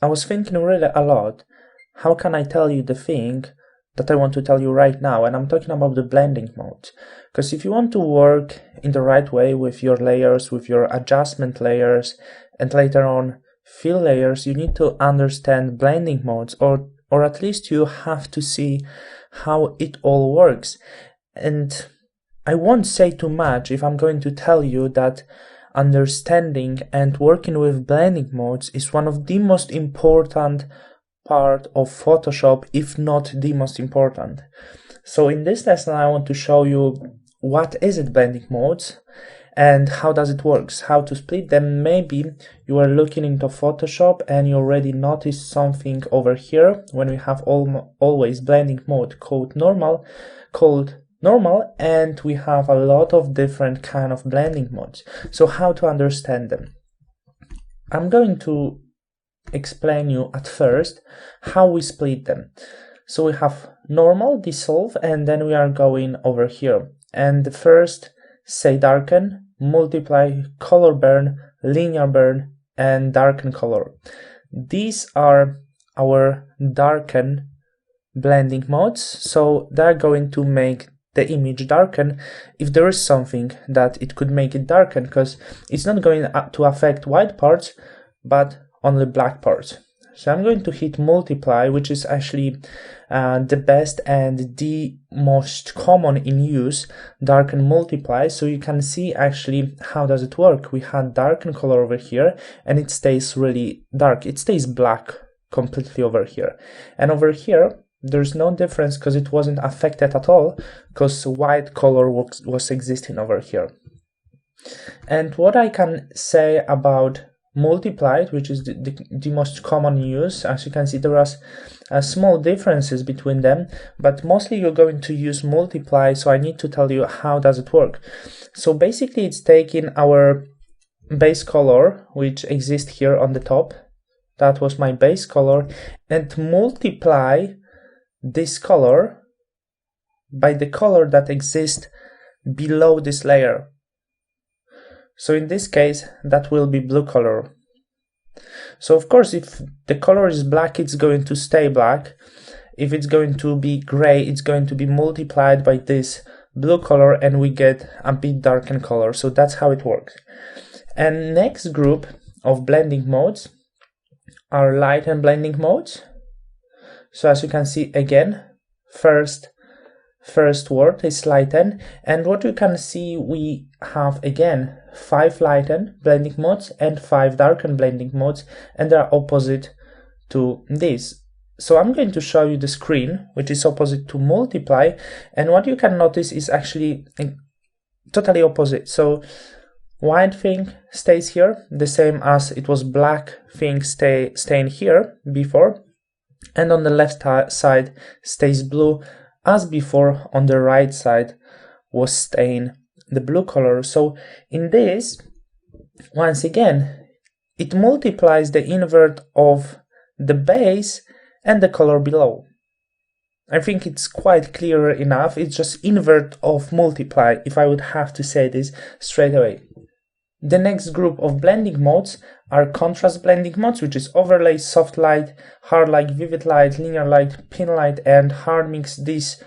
I was thinking really a lot, how can I tell you the thing that I want to tell you right now? And I'm talking about the blending mode. Because if you want to work in the right way with your layers, with your adjustment layers, and later on fill layers, you need to understand blending modes, or at least you have to see how it all works. And I won't say too much if I'm going to tell you that understanding and working with blending modes is one of the most important part of Photoshop, if not the most important. So in this lesson I want to show you what is it blending modes and how does it works, how to split them. Maybe you are looking into Photoshop and you already noticed something over here when we have always blending mode called normal, and we have a lot of different kind of blending modes. So how to understand them? I'm going to explain you at first how we split them. So we have normal, dissolve, and then we are going over here. And the first, say darken, multiply, color burn, linear burn, and darken color. These are our darken blending modes. So they're going to make the image darken if there is something that it could make it darken, because it's not going to affect white parts but only black parts. So I'm going to hit multiply, which is actually the best and the most common in use, darken multiply. So you can see actually how does it work. We had darken color over here and it stays really dark, it stays black completely over here, and over here there's no difference because it wasn't affected at all, because white color was existing over here. And what I can say about multiplied, which is the most common use, as you can see there are small differences between them, but mostly you're going to use multiply, so I need to tell you how does it work. So basically it's taking our base color, which exists here on the top, that was my base color, and multiply this color by the color that exists below this layer. So in this case that will be blue color. So of course if the color is black it's going to stay black. If it's going to be gray it's going to be multiplied by this blue color and we get a bit darkened color. So that's how it works. And next group of blending modes are lighten blending modes. So as you can see again, first word is lighten, and what you can see we have again 5 lighten blending modes and 5 darken blending modes, and they are opposite to this. So I'm going to show you the screen which is opposite to multiply, and what you can notice is actually totally opposite. So white thing stays here the same as it was black thing staying here before, and on the left side stays blue as before on the right side was staying the blue color. So in this, once again, it multiplies the invert of the base and the color below. I think it's quite clear enough, it's just invert of multiply if I would have to say this straight away. The next group of blending modes are contrast blending modes, which is overlay, soft light, hard light, vivid light, linear light, pin light, and hard mix. These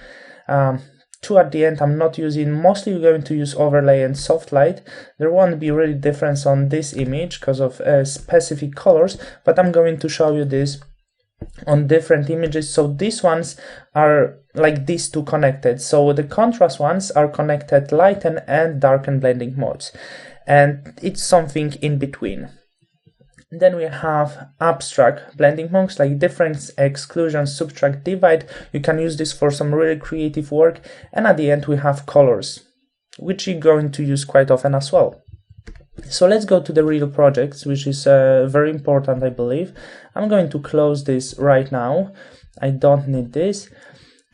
two at the end I'm not using. Mostly you're going to use overlay and soft light. There won't be really difference on this image because of specific colors, but I'm going to show you this on different images. So these ones are like these two connected. So the contrast ones are connected lighten and darken blending modes, and it's something in between. Then we have abstract blending modes like difference, exclusion, subtract, divide. You can use this for some really creative work. And at the end we have colors, which you're going to use quite often as well. So let's go to the real projects, which is very important, I believe. I'm going to close this right now. I don't need this.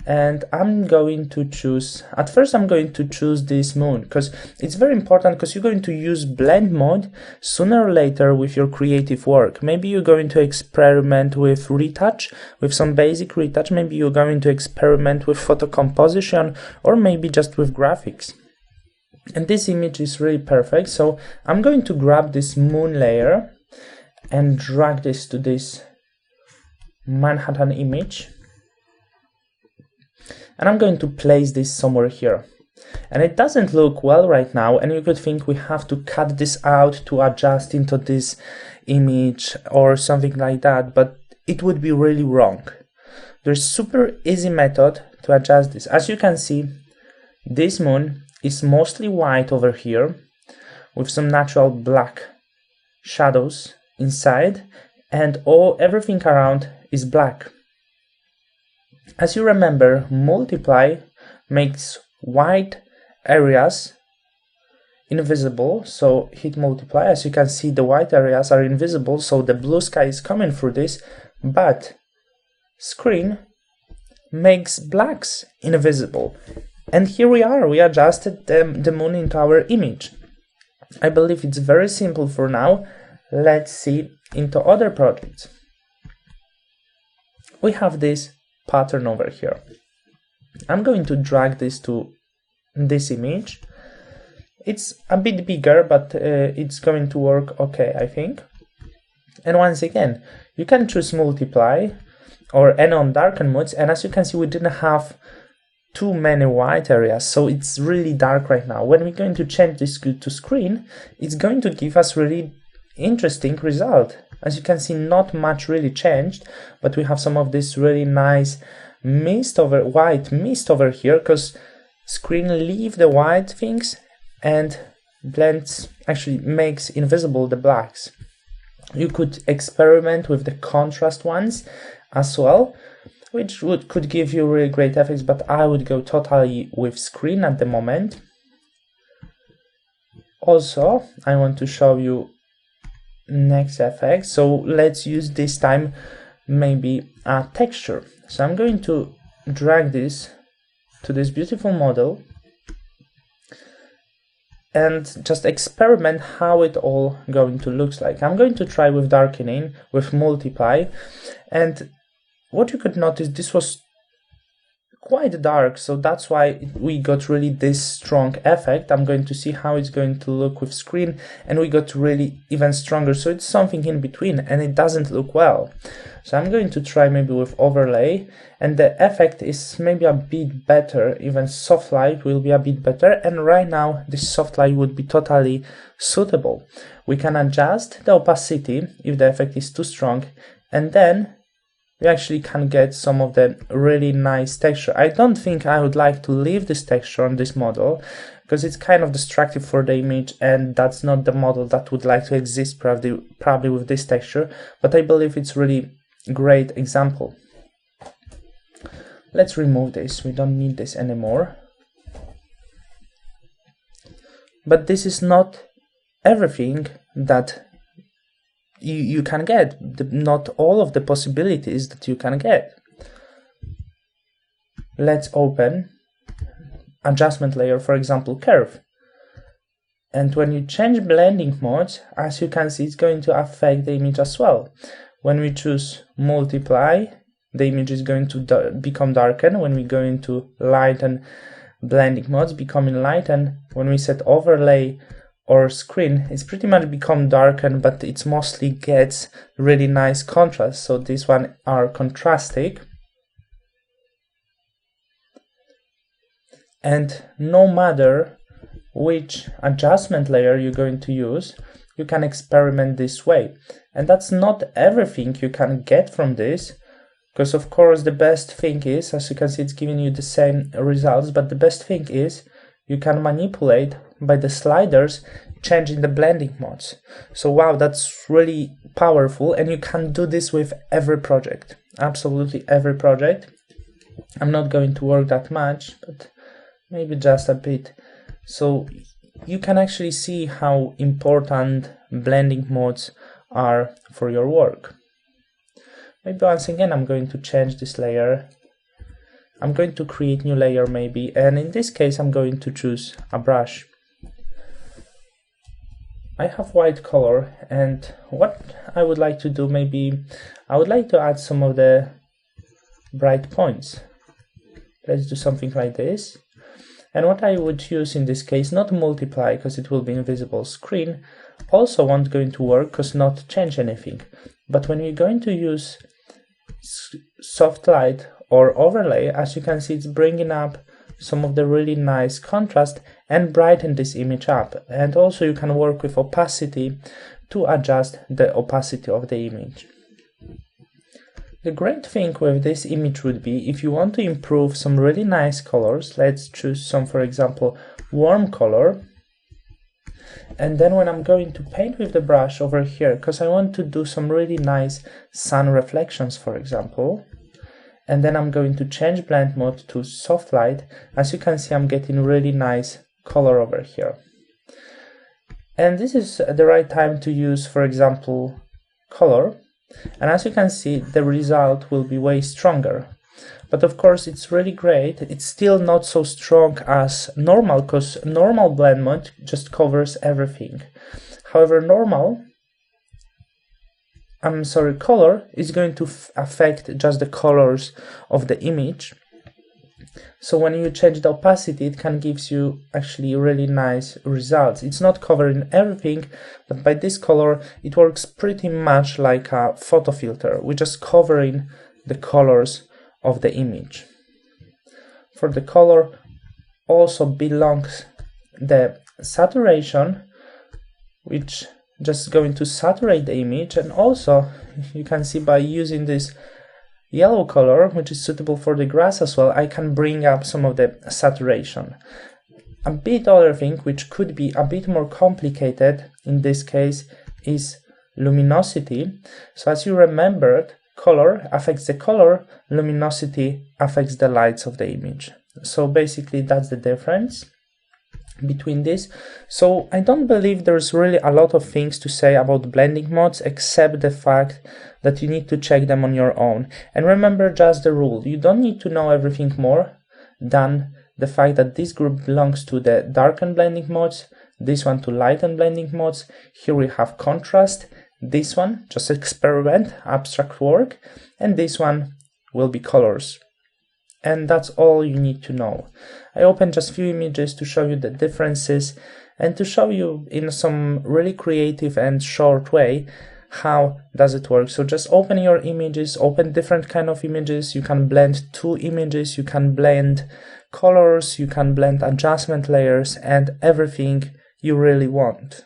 And I'm going to choose, at first I'm going to choose this moon, because it's very important, because you're going to use blend mode sooner or later with your creative work. Maybe you're going to experiment with retouch, with some basic retouch. Maybe you're going to experiment with photo composition, or maybe just with graphics. And this image is really perfect. So I'm going to grab this moon layer and drag this to this Manhattan image, and I'm going to place this somewhere here. And it doesn't look well right now, and you could think we have to cut this out to adjust into this image or something like that, but it would be really wrong. There's super easy method to adjust this. As you can see, this moon is mostly white over here with some natural black shadows inside, and everything around is black. As you remember, multiply makes white areas invisible, so hit multiply. As you can see, the white areas are invisible, so the blue sky is coming through this, but screen makes blacks invisible. And here we are, we adjusted the moon into our image. I believe it's very simple for now. Let's see into other projects. We have this pattern over here. I'm going to drag this to this image. It's a bit bigger, but it's going to work okay, I think. And once again, you can choose multiply or on darken modes, and as you can see, we didn't have too many white areas, so it's really dark right now. When we're going to change this to screen, it's going to give us really interesting result. As you can see, not much really changed, but we have some of this really nice white mist over here, because screen leave the white things and blends, actually makes invisible the blacks. You could experiment with the contrast ones as well, which could give you really great effects, but I would go totally with screen at the moment. Also, I want to show you next effect, so let's use this time maybe a texture. So I'm going to drag this to this beautiful model and just experiment how it all going to look like. I'm going to try with darkening, with multiply, and what you could notice, this was quite dark, so that's why we got really this strong effect. I'm going to see how it's going to look with screen, and we got really even stronger, so it's something in between and it doesn't look well. So I'm going to try maybe with overlay, and the effect is maybe a bit better, even soft light will be a bit better, and right now this soft light would be totally suitable. We can adjust the opacity if the effect is too strong, and then we actually can get some of the really nice texture. I don't think I would like to leave this texture on this model, because it's kind of destructive for the image, and that's not the model that would like to exist probably with this texture, but I believe it's really great example. Let's remove this, we don't need this anymore. But this is not everything that you can get, not all of the possibilities that you can get. Let's open adjustment layer, for example, curve. And when you change blending modes, as you can see, it's going to affect the image as well. When we choose multiply, the image is going to become darkened. When we go into lighten blending modes, becoming lighten. When we set overlay or screen, it's pretty much become darkened, but it mostly gets really nice contrast. So this one are contrastic. And no matter which adjustment layer you're going to use, you can experiment this way. And that's not everything you can get from this, because of course the best thing is, as you can see, it's giving you the same results, but the best thing is you can manipulate by the sliders, changing the blending modes. So wow, that's really powerful, and you can do this with every project, absolutely every project. I'm not going to work that much, but maybe just a bit. So you can actually see how important blending modes are for your work. Maybe once again I'm going to change this layer. I'm going to create new layer maybe, and in this case I'm going to choose a brush. I have white color, and what I would like to do, maybe I would like to add some of the bright points. Let's do something like this. And what I would use in this case, not multiply because it will be invisible, screen also won't going to work because not change anything. But when we're going to use soft light or overlay, as you can see, it's bringing up some of the really nice contrast and brighten this image up. And also you can work with opacity to adjust the opacity of the image. The great thing with this image would be, if you want to improve some really nice colors, let's choose some, for example, warm color. And then when I'm going to paint with the brush over here, because I want to do some really nice sun reflections, for example, and then I'm going to change blend mode to soft light. As you can see, I'm getting really nice color over here. And this is the right time to use, for example, color. And as you can see, the result will be way stronger. But of course, it's really great. It's still not so strong as normal, because normal blend mode just covers everything. However, color is going to affect just the colors of the image. So when you change the opacity, it can give you actually really nice results. It's not covering everything, but by this color, it works pretty much like a photo filter. We're just covering the colors of the image. For the color also belongs the saturation, which just going to saturate the image. And also you can see by using this yellow color, which is suitable for the grass as well, I can bring up some of the saturation. A bit other thing which could be a bit more complicated in this case is luminosity. So as you remembered, color affects the color, luminosity affects the lights of the image. So basically that's the difference between this. So I don't believe there's really a lot of things to say about blending modes, except the fact that you need to check them on your own. And remember just the rule, you don't need to know everything more than the fact that this group belongs to the darken blending modes, this one to lighten blending modes, here we have contrast, this one just experiment, abstract work, and this one will be colors. And that's all you need to know. I opened just a few images to show you the differences and to show you in some really creative and short way how does it work. So just open your images, open different kind of images. You can blend two images, you can blend colors, you can blend adjustment layers and everything you really want.